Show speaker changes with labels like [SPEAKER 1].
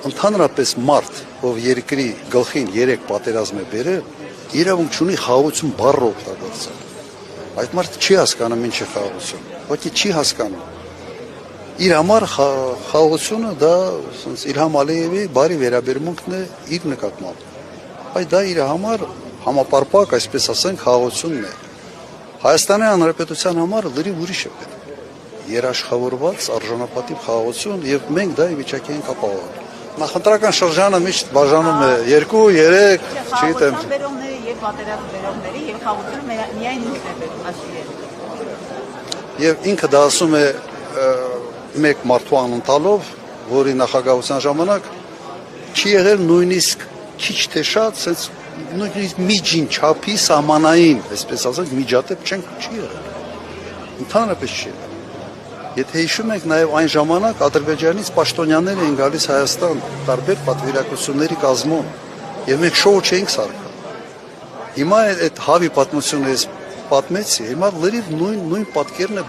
[SPEAKER 1] Ընդհանրապես մարդ, ով երկրի գլխին 3 պատերազմ է բերել, իրավունք չունի խաղաղություն բառը օգտագործել։ Այդ մարդը չի հասկանում ինչ է խաղաղություն, ոչինչ չի հասկանում։ Իր համար խաղաղությունը դա Իլհամ Ալիևի բարի վերաբերմունքն է իր նկատմամբ։ Բայց դա իր համար համապարփակ, այսպես ասենք, խաղաղությունն է։ Հայաստանի Հանրապետության համար լրիվ ուրիշ է պետք։ Երաշխավորված արժանապատիվ խաղաղություն եւ մենք դա ի վիճակի ենք ապահովել։ Նախընտրական շրջանը միշտ բաժանում է 2-3, չգիտեմ։
[SPEAKER 2] Բերողների եւ պատերազմ բերողների եւ խաղաղությունը միայն ինքն է պետք ասել։
[SPEAKER 1] Եվ ինքը դա ասում է մեկ մարդու անընտալով, որի նախագահության ժամանակ չի եղել նույնիսկ քիչ թե շատ, sense նույնիսկ միջին չափի սահմանային, այսպես ասած, միջադեպ չի եղել։ Ընդհանրապես չի եղել։ Եթե հիշում եք, նաև այն ժամանակ Ադրբեջանից պաշտոնյաներ էին գալիս Հայաստան տարբեր պատվիրակությունների կազմում, եւ մենք շոու չէինք սարքել։ Հիմա այդ հավի պատմությունը ես պատմեցի, հիմա լրիվ նույն պատկերն է